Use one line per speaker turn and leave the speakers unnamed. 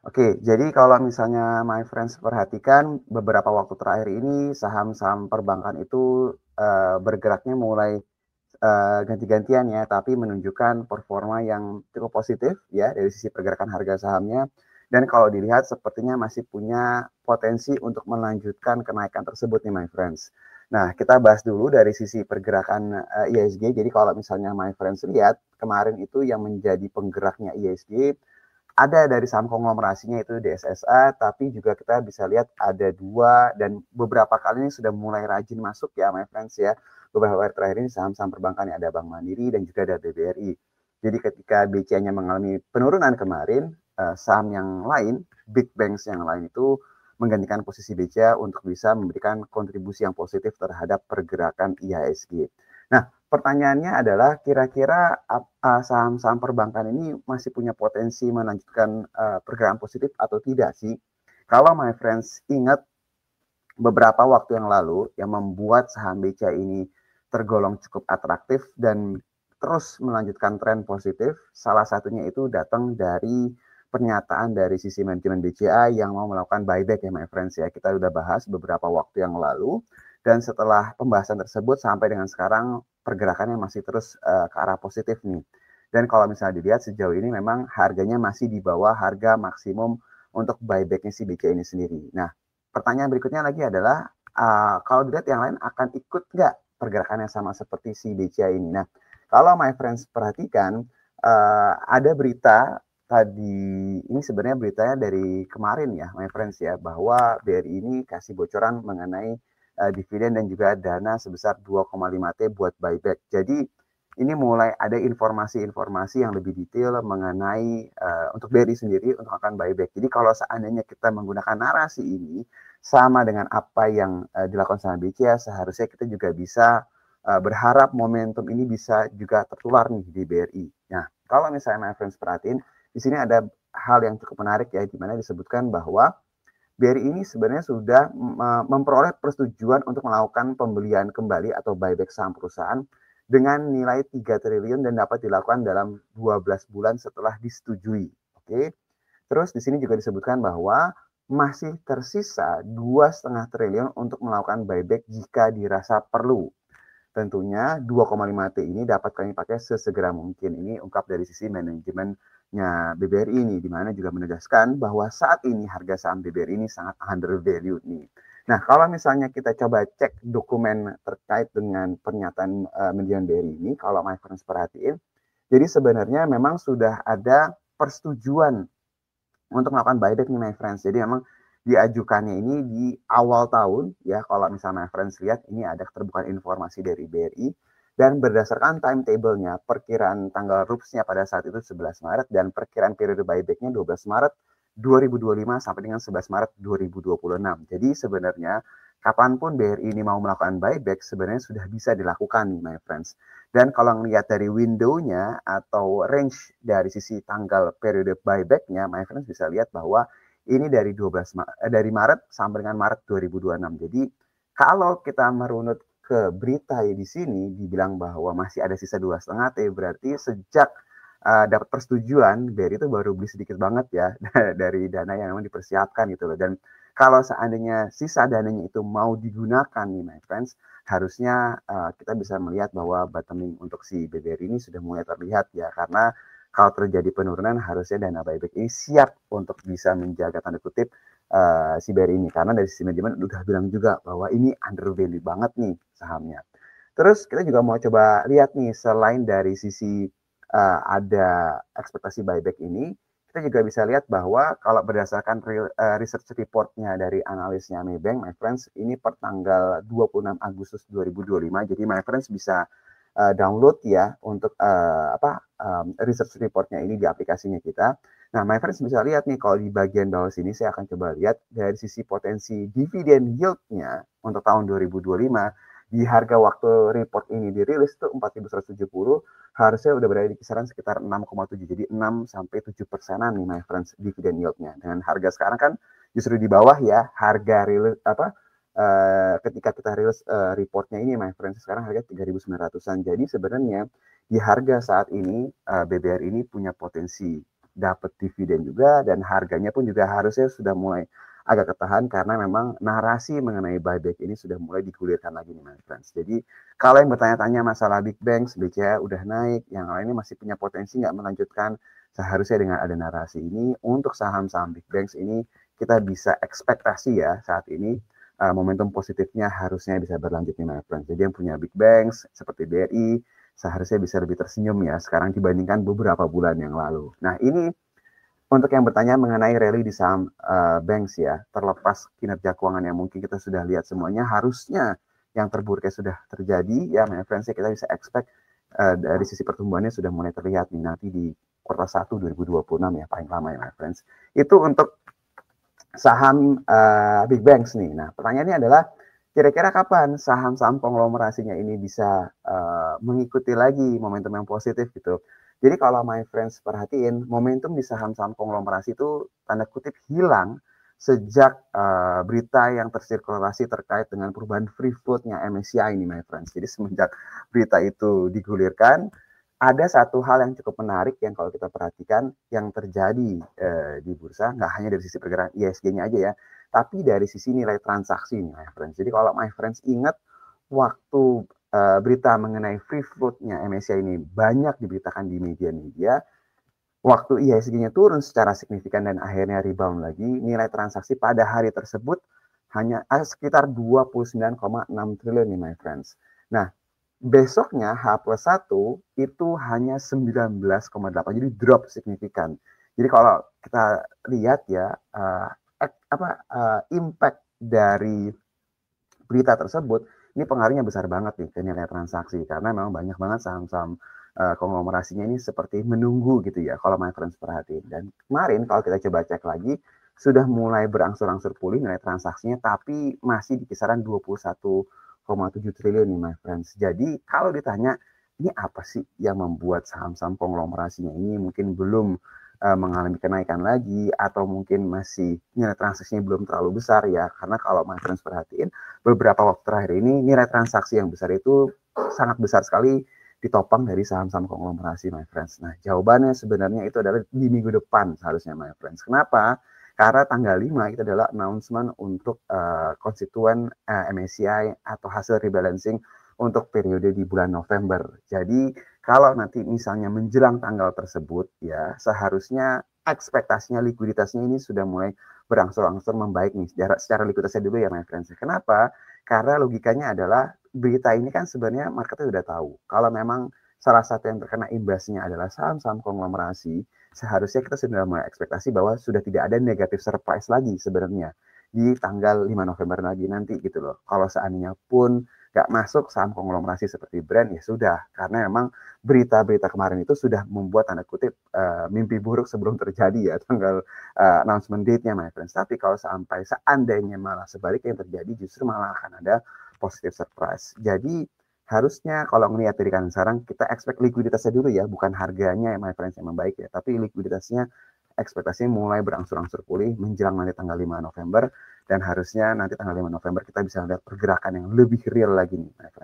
Oke, jadi kalau misalnya my friends perhatikan beberapa waktu terakhir ini saham-saham perbankan itu, bergeraknya mulai, ganti-gantian ya, tapi menunjukkan performa yang cukup positif ya dari sisi pergerakan harga sahamnya, dan kalau dilihat sepertinya masih punya potensi untuk melanjutkan kenaikan tersebut nih my friends. Nah, kita bahas dulu dari sisi pergerakan, IHSG. Jadi kalau misalnya my friends lihat, kemarin itu yang menjadi penggeraknya IHSG ada dari saham konglomerasinya itu DSSA, tapi juga kita bisa lihat ada 2 dan beberapa kali ini sudah mulai rajin masuk ya my friends ya. Beberapa hari terakhir ini saham-saham perbankan yang ada Bank Mandiri dan juga ada BBRI. Jadi ketika BCA-nya mengalami penurunan kemarin, saham yang lain, big banks yang lain itu menggantikan posisi BCA untuk bisa memberikan kontribusi yang positif terhadap pergerakan IHSG. Nah, pertanyaannya adalah kira-kira saham-saham perbankan ini masih punya potensi melanjutkan pergerakan positif atau tidak sih? Kalau my friends ingat beberapa waktu yang lalu yang membuat saham BCA ini tergolong cukup atraktif dan terus melanjutkan tren positif, salah satunya itu datang dari pernyataan dari sisi manajemen BCA yang mau melakukan buyback ya my friends ya. Kita sudah bahas beberapa waktu yang lalu dan setelah pembahasan tersebut sampai dengan sekarang pergerakannya masih terus ke arah positif nih. Dan kalau misalnya dilihat sejauh ini memang harganya masih di bawah harga maksimum untuk buybacknya si BCA ini sendiri. Nah, pertanyaan berikutnya lagi adalah, kalau dilihat yang lain akan ikut nggak pergerakannya sama seperti si BCA ini? Nah, kalau my friends perhatikan, ada berita tadi, ini sebenarnya beritanya dari kemarin ya my friends ya, bahwa BRI ini kasih bocoran mengenai dividen dan juga dana sebesar 2,5 T buat buyback. Jadi ini mulai ada informasi-informasi yang lebih detail mengenai untuk BRI sendiri untuk akan buyback. Jadi kalau seandainya kita menggunakan narasi ini sama dengan apa yang dilakukan sama BCA, seharusnya kita juga bisa berharap momentum ini bisa juga tertular nih di BRI. Nah, kalau misalnya my friends perhatiin, di sini ada hal yang cukup menarik ya, di mana disebutkan bahwa BRI ini sebenarnya sudah memperoleh persetujuan untuk melakukan pembelian kembali atau buyback saham perusahaan dengan nilai 3 triliun dan dapat dilakukan dalam 12 bulan setelah disetujui. Oke. Terus di sini juga disebutkan bahwa masih tersisa 2,5 triliun untuk melakukan buyback jika dirasa perlu. Tentunya 2,5 T ini dapat kami pakai sesegera mungkin. Ini ungkap dari sisi manajemennya BBRI ini, di mana juga menegaskan bahwa saat ini harga saham BBRI ini sangat undervalued nih. Nah, kalau misalnya kita coba cek dokumen terkait dengan pernyataan manajemen BRI ini, kalau my friends perhatiin, jadi sebenarnya memang sudah ada persetujuan untuk melakukan buyback nih my friends. Jadi memang diajukannya ini di awal tahun ya, kalau misalnya my friends lihat ini ada keterbukaan informasi dari BRI dan berdasarkan timetable-nya perkiraan tanggal RUPS-nya pada saat itu 11 Maret dan perkiraan periode buyback-nya 12 Maret 2025 sampai dengan 11 Maret 2026. Jadi sebenarnya kapanpun BRI ini mau melakukan buyback sebenarnya sudah bisa dilakukan nih my friends. Dan kalau ngelihat dari window-nya atau range dari sisi tanggal periode buyback-nya, my friends bisa lihat bahwa ini dari dari Maret sampai dengan Maret 2026. Jadi kalau kita merunut ke berita di sini dibilang bahwa masih ada sisa 2,5 T, berarti sejak dapat persetujuan BRI itu baru beli sedikit banget ya dari dana yang memang dipersiapkan gitu loh. Dan kalau seandainya sisa dananya itu mau digunakan nih my friends, harusnya kita bisa melihat bahwa bottoming untuk si BBRI ini sudah mulai terlihat ya, karena kalau terjadi penurunan harusnya dana buyback ini siap untuk bisa menjaga tanda kutip si BRI ini, karena dari sisi manajemen udah bilang juga bahwa ini undervalue banget nih sahamnya. Terus kita juga mau coba lihat nih selain dari sisi ada ekspektasi buyback ini, kita juga bisa lihat bahwa kalau berdasarkan research report-nya dari analisnya Maybank, my friends, ini per tanggal 26 Agustus 2025. Jadi my friends bisa download ya untuk research report-nya ini di aplikasinya kita. Nah, my friends bisa lihat nih kalau di bagian bawah sini saya akan coba lihat dari sisi potensi dividen yield-nya untuk tahun 2025 di harga waktu report ini dirilis itu 4.170, harusnya udah berada di kisaran sekitar 6,7, jadi 6 sampai 7%-an nih my friends dividen yield-nya. Dengan harga sekarang kan justru di bawah ya harga rilis ketika kita rilis reportnya ini my friends, sekarang harga 3.900-an. Jadi sebenarnya di harga saat ini BBR ini punya potensi dapat dividen juga, dan harganya pun juga harusnya sudah mulai agak ketahan karena memang narasi mengenai buyback ini sudah mulai digulirkan lagi nih my friends. Jadi kalau yang bertanya-tanya masalah big banks, BCA udah naik, yang lainnya masih punya potensi nggak melanjutkan, seharusnya dengan ada narasi ini untuk saham-saham big banks ini kita bisa ekspektasi ya saat ini momentum positifnya harusnya bisa berlanjut nih my friends. Jadi yang punya big banks seperti BRI seharusnya bisa lebih tersenyum ya sekarang dibandingkan beberapa bulan yang lalu. Nah ini untuk yang bertanya mengenai rally di saham banks ya, terlepas kinerja keuangan yang mungkin kita sudah lihat semuanya, harusnya yang terburuknya sudah terjadi ya my friends, kita bisa expect dari sisi pertumbuhannya sudah mulai terlihat nih nanti di kuartal 1 2026 ya paling lama ya my friends. Itu untuk saham big banks nih. Nah pertanyaannya adalah kira-kira kapan saham-saham konglomerasinya ini bisa mengikuti lagi momentum yang positif gitu. Jadi kalau my friends perhatiin, momentum di saham-saham konglomerasi itu tanda kutip hilang sejak berita yang tersirkulasi terkait dengan perubahan free float-nya MSCI ini my friends. Jadi semenjak berita itu digulirkan, ada satu hal yang cukup menarik yang kalau kita perhatikan yang terjadi di bursa, nggak hanya dari sisi pergerakan ISG-nya aja ya, tapi dari sisi nilai transaksi nih my friends. Jadi kalau my friends ingat waktu berita mengenai free float-nya MSCI ini banyak diberitakan di media-media, waktu IHSG-nya turun secara signifikan dan akhirnya rebound lagi, nilai transaksi pada hari tersebut hanya sekitar 29,6 triliun nih my friends. Nah, besoknya H+1 itu hanya 19,8, jadi drop signifikan. Jadi kalau kita lihat ya impact dari berita tersebut ini pengaruhnya besar banget nih ke nilai transaksi karena memang banyak banget saham-saham konglomerasinya ini seperti menunggu gitu ya kalau my friends perhatiin. Dan kemarin kalau kita coba cek lagi sudah mulai berangsur-angsur pulih nilai transaksinya tapi masih di kisaran 21,7 triliun nih my friends. Jadi kalau ditanya ini apa sih yang membuat saham-saham konglomerasinya ini mungkin belum mengalami kenaikan lagi atau mungkin masih nilai transaksinya belum terlalu besar ya, karena kalau my friends perhatiin beberapa waktu terakhir ini nilai transaksi yang besar itu sangat besar sekali ditopang dari saham-saham konglomerasi my friends. Nah jawabannya sebenarnya itu adalah di minggu depan seharusnya my friends. Kenapa? Karena tanggal 5 itu adalah announcement untuk konstituen MSCI atau hasil rebalancing untuk periode di bulan November. Jadi kalau nanti misalnya menjelang tanggal tersebut ya seharusnya ekspektasinya likuiditasnya ini sudah mulai berangsur-angsur membaik nih secara likuiditasnya dulu ya my friends. Kenapa? Karena logikanya adalah berita ini kan sebenarnya marketnya sudah tahu kalau memang salah satu yang terkena imbasnya adalah saham-saham konglomerasi, seharusnya kita sudah mulai ekspektasi bahwa sudah tidak ada negatif surprise lagi sebenarnya di tanggal 5 November lagi nanti gitu loh. Kalau seandainya pun nggak masuk saham konglomerasi seperti brand ya sudah, karena memang berita-berita kemarin itu sudah membuat tanda kutip mimpi buruk sebelum terjadi ya tanggal announcement date-nya my friends. Tapi kalau sampai seandainya malah sebaliknya yang terjadi justru malah akan ada positive surprise. Jadi harusnya kalau melihat dari kanan sekarang kita expect likuiditasnya dulu ya, bukan harganya my friends yang membaik ya, tapi likuiditasnya ekspektasinya mulai berangsur-angsur pulih menjelang nanti tanggal 5 November dan harusnya nanti tanggal 5 November kita bisa lihat pergerakan yang lebih real lagi nih my friends.